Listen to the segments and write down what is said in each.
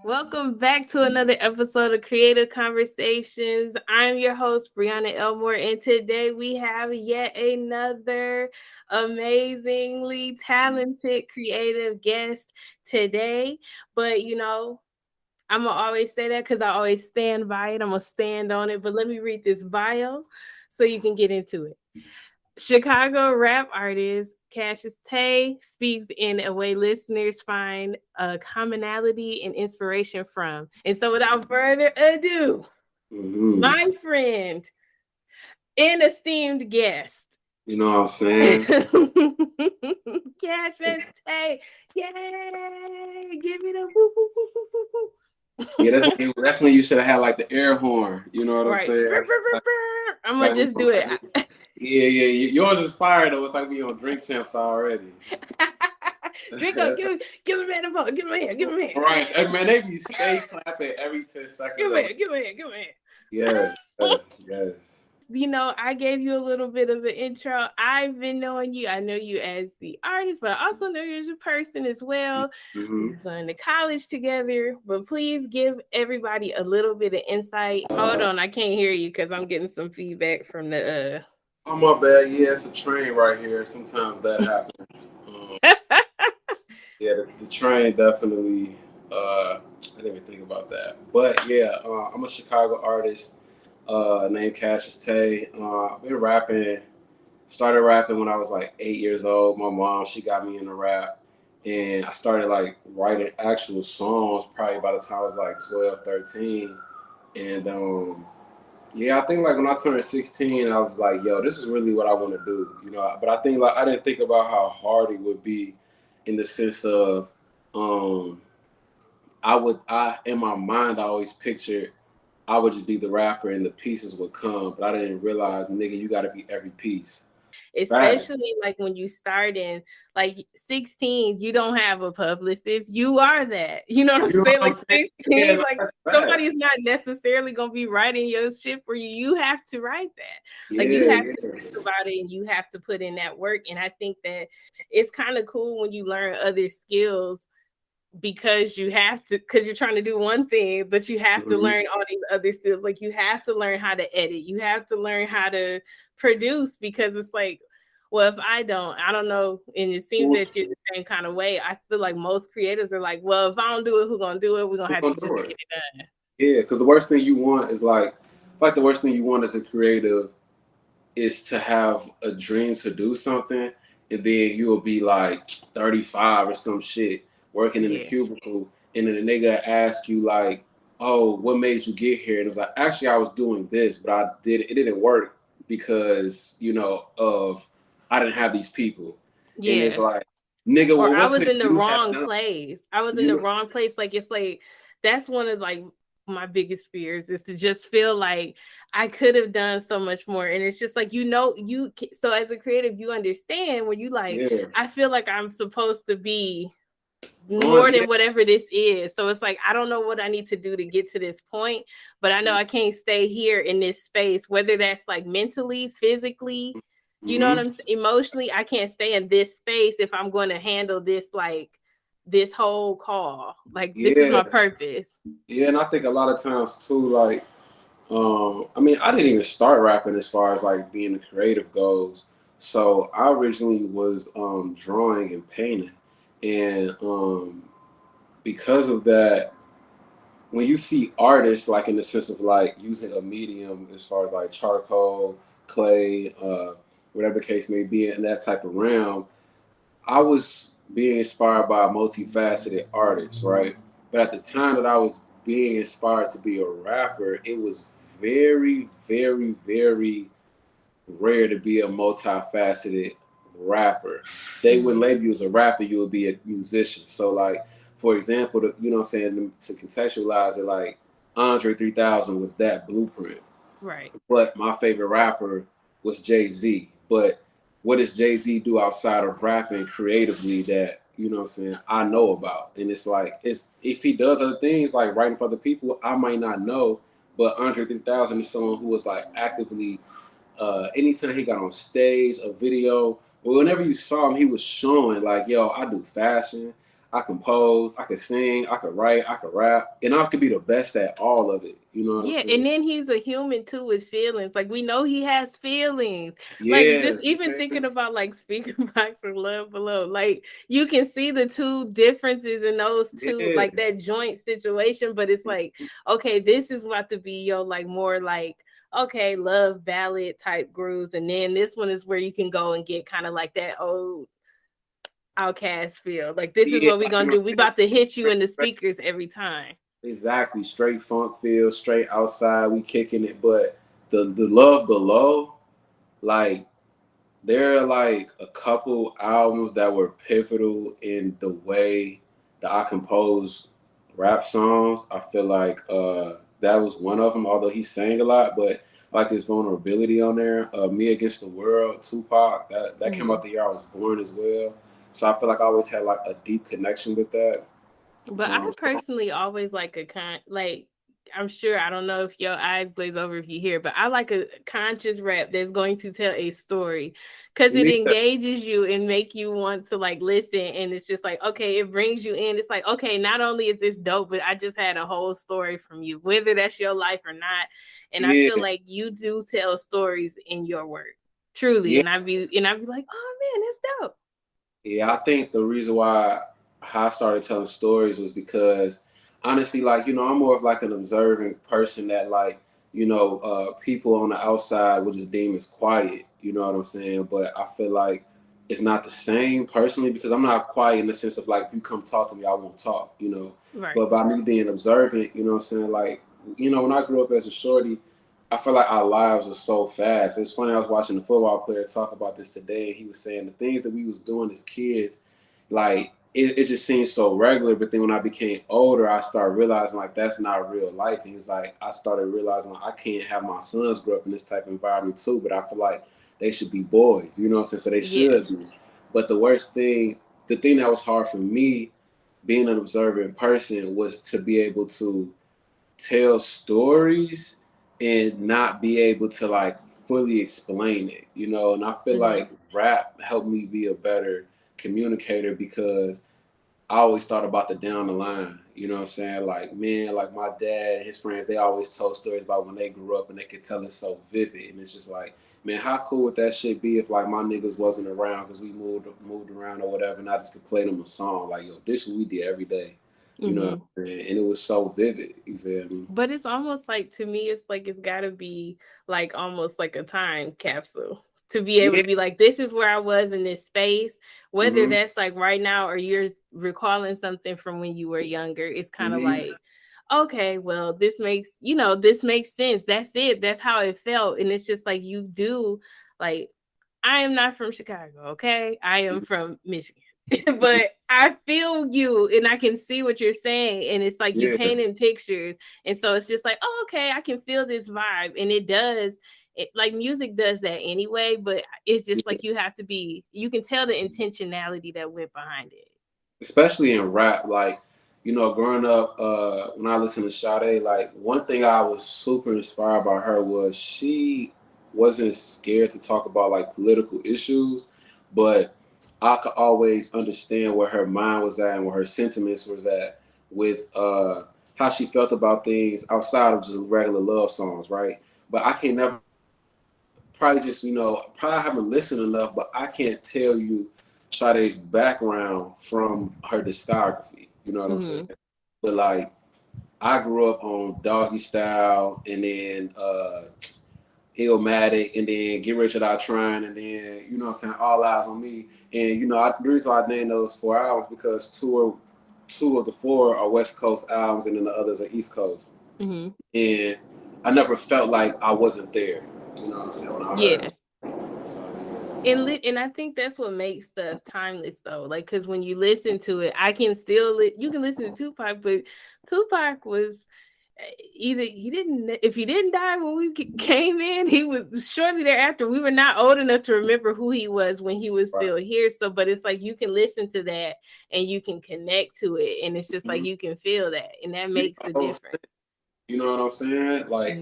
Welcome back to another episode of Creative Conversations. I'm your host, Brianna Elmore, and today we have yet another amazingly talented creative guest today. But I'm gonna always say that because I always stand by it. I'm gonna stand on it. But let me read this bio so you can get into it. Chicago rap artist Cassius Tae speaks in a way listeners find a commonality and inspiration from. And so, without further ado, my friend and esteemed guest. You know what I'm saying? Cassius Tae. Yay! Give me the woo woo woo woo woo. Yeah, that's when you should have had like the air horn. You know what I'm saying? I'm gonna just do it. Yeah. Yours is fire though. It's like we on Drink Champs already. Drink up, give me man the phone. Give me here. Right. Hey, man, they be stay clapping every 10 seconds. Give me here. Yes. I gave you a little bit of an intro. I've been knowing you. I know you as the artist, but I also know you as a person as well. We're going to college together, but please give everybody a little bit of insight. Hold on, I can't hear you because I'm getting some feedback from the... Oh, my bad. Yeah, it's a train right here. Sometimes that happens. Yeah, the train definitely... I didn't even think about that. But yeah, I'm a Chicago artist. Named Cassius Tae. I've been started rapping when I was like 8 years old. My mom, she got me into rap, and I started like writing actual songs probably by the time I was like 12, 13. And I think like when I turned 16, I was like, yo, this is really what I want to do, but I think like I didn't think about how hard it would be in the sense of I in my mind I always pictured I would just be the rapper and the pieces would come, but I didn't realize, nigga, you got to be every piece. Especially like when you start in like 16, you don't have a publicist. You are that. You know what I'm saying? Like 16, yeah, like somebody's not necessarily going to be writing your shit for you. You have to write that. Like you have to think about it and you have to put in that work. And I think that it's kind of cool when you learn other skills because you're trying to do one thing, but you have to learn all these other skills. Like you have to learn how to edit. You have to learn how to produce because it's like, well, if I don't know. And it seems that you're the same kind of way. I feel like most creators are like, well, if I don't do it, who's going to do it? We're going to have to just get it done. Yeah, because the worst thing you want is the worst thing you want as a creative is to have a dream to do something and then you'll be like 35 or some shit working in the cubicle, and then the nigga ask you like, oh, what made you get here? And it was like, actually, I was doing this, but it didn't work because, I didn't have these people. Yeah. And it's like, nigga, or I was in the wrong place. I was in the wrong place. Like, it's like, that's one of like my biggest fears is to just feel like I could have done so much more. And it's just like, so as a creative, you understand when you like, I feel like I'm supposed to be more than whatever this is. So it's like, I don't know what I need to do to get to this point, but I know I can't stay here in this space, whether that's like mentally, physically, you know what I'm saying? Emotionally, I can't stay in this space if I'm going to handle this, like this whole call. Like, this is my purpose. Yeah. And I think a lot of times too, like, I didn't even start rapping as far as like being a creative goes. So I originally was drawing and painting. And because of that, when you see artists like in the sense of like using a medium as far as like charcoal, clay, whatever the case may be in that type of realm, I was being inspired by a multifaceted artist, right? But at the time that I was being inspired to be a rapper, it was very, very, very rare to be a multifaceted rapper. They wouldn't label you as a rapper, you would be a musician. So like, for example, to contextualize it, like Andre 3000 was that blueprint. Right. But my favorite rapper was Jay-Z. But what does Jay-Z do outside of rapping creatively that, I know about? And it's like, if he does other things like writing for other people, I might not know. But Andre 3000 is someone who was like actively, anytime he got on stage, a video, or whenever you saw him, he was showing like, yo, I do fashion, I compose, I could sing, I could write, I could rap, and I could be the best at all of it. You know what I'm saying? And then he's a human too with feelings. Like we know he has feelings. Like Yeah, just even thinking about like speaking box or love below, like you can see the two differences in those two, like that joint situation. But it's like, okay, this is about to be your like more like okay, love ballad type grooves, and then this one is where you can go and get kind of like that old outcast feel. Like this is what we're gonna do. We about to hit you in the speakers every time. exactly. Straight funk feel, straight outside, we kicking it. But the love below, like there are like a couple albums that were pivotal in the way that I compose rap songs. I feel like that was one of them, although he sang a lot, but I like his vulnerability on there. Me Against the World, Tupac, that came out the year I was born as well. So I feel like I always had like a deep connection with that. But I personally always like I'm sure I don't know if your eyes glaze over if you hear, but I like a conscious rap that's going to tell a story because it engages you and make you want to like listen. And it's just like, okay, it brings you in. It's like, okay, not only is this dope, but I just had a whole story from you, whether that's your life or not. And I feel like you do tell stories in your work, truly. And I'd be like, oh man, that's dope. Yeah, I think the reason why I started telling stories was because honestly, like, I'm more of like an observant person that like, people on the outside would just deem as quiet, you know what I'm saying? But I feel like it's not the same personally because I'm not quiet in the sense of like, if you come talk to me, I won't talk, Right. But by me being observant, you know what I'm saying? Like, when I grew up as a shorty, I feel like our lives are so fast. It's funny, I was watching a football player talk about this today, and he was saying the things that we was doing as kids, like it just seems so regular. But then when I became older, I started realizing like that's not real life. And it's like I started realizing like, I can't have my sons grow up in this type of environment too. But I feel like they should be boys, you know what I'm saying? So they should be. But the thing that was hard for me, being an observant person, was to be able to tell stories and not be able to like fully explain it, and I feel like rap helped me be a better communicator because I always thought about the down the line, you know what I'm saying? Like, man, like my dad, his friends, they always told stories about when they grew up and they could tell it so vivid. And it's just like, man, how cool would that shit be if like my niggas wasn't around because we moved around or whatever, and I just could play them a song like, yo, this is what we did every day. You know what I'm saying? And it was so vivid. You feel me? But it's almost like, to me, it's like it's got to be like almost like a time capsule to be able to be like, this is where I was in this space, whether that's like right now or you're recalling something from when you were younger. It's kind of like, okay, well, this makes sense. That's it. That's how it felt. And it's just like you do, like, I am not from Chicago, okay? I am from Michigan. But I feel you and I can see what you're saying. And it's like you painting pictures. And so it's just like, oh, okay, I can feel this vibe. And it does. Like music does that anyway, but it's just like you can tell the intentionality that went behind it. Especially in rap, like, growing up, when I listened to Sade, like one thing I was super inspired by her was she wasn't scared to talk about like political issues, but I could always understand where her mind was at and where her sentiments was at with how she felt about things outside of just regular love songs, right? But I can never probably just, probably haven't listened enough, but I can't tell you Sade's background from her discography. You know what I'm saying? But like, I grew up on Doggy Style and then Illmatic and then Get Rich or Die Trying and then, you know what I'm saying, All Eyes on Me. And, the reason why I named those 4 albums because two of the 4 are West Coast albums and then the others are East Coast. And I never felt like I wasn't there. You know what I'm saying? When I heard it. So, and I think that's what makes stuff timeless though. Like, because when you listen to it, I can still you can listen to Tupac, but Tupac was either if he didn't die when we came in, he was shortly thereafter. We were not old enough to remember who he was when he was still here. So, but it's like you can listen to that and you can connect to it, and it's just like you can feel that, and that makes a difference. You know what I'm saying? Like,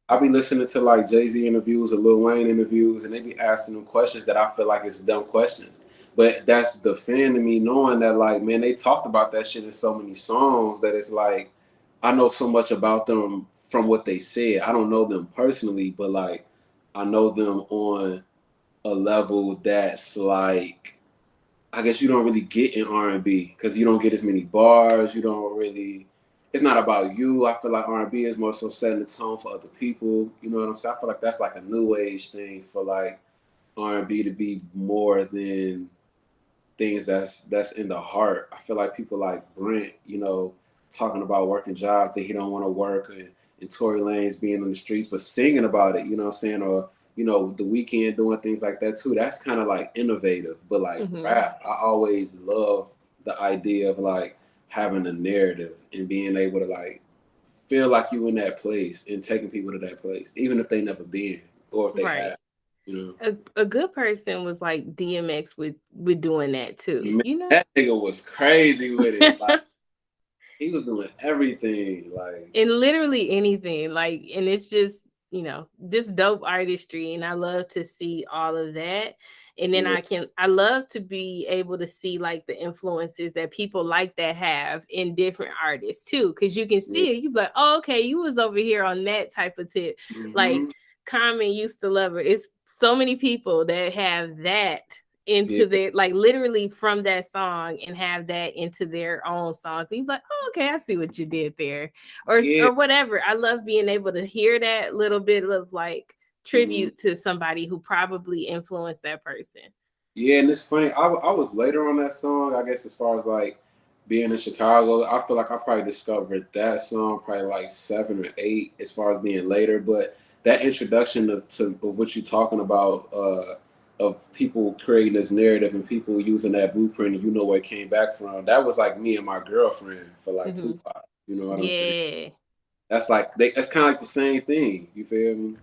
I be listening to like Jay-Z interviews or Lil Wayne interviews, and they be asking them questions that I feel like it's dumb questions. But that's defending me, knowing that, like, man, they talked about that shit in so many songs that it's like, I know so much about them from what they said. I don't know them personally, but like, I know them on a level that's like, I guess you don't really get in R&B because you don't get as many bars. You don't really. It's not about you. I feel like R&B is more so setting the tone for other people. You know what I'm saying? I feel like that's like a new age thing for like R&B to be more than things that's in the heart. I feel like people like Brent, you know, talking about working jobs that he don't want to work, and Tory Lanez being in the streets but singing about it, you know what I'm saying? Or, you know, The Weeknd doing things like that too. That's kind of like innovative. But like rap, I always love the idea of like having a narrative and being able to like feel like you in that place and taking people to that place, even if they never been or if they have. You know, a good person was like DMX with doing that too. Man, you know, that nigga was crazy with it. Like, he was doing everything, like, and literally anything. Like, and it's just, you know, just dope artistry, and I love to see all of that. And then I love to be able to see like the influences that people like that have in different artists too, because you can see it. You be like, oh, okay, you was over here on that type of tip. Like Common used to love her. It's so many people that have that into their, like, literally from that song, and have that into their own songs. And you're like, oh, okay, I see what you did there, or whatever. I love being able to hear that little bit of like tribute to somebody who probably influenced that person. Yeah, and it's funny. I was later on that song, I guess, as far as like being in Chicago. I feel like I probably discovered that song probably like 7 or 8 as far as being later. But that introduction of what you're talking about, of people creating this narrative and people using that blueprint, and you know where it came back from. That was like me and my girlfriend for like Tupac. You know what I'm saying? That's like that's kind of like the same thing. You feel me?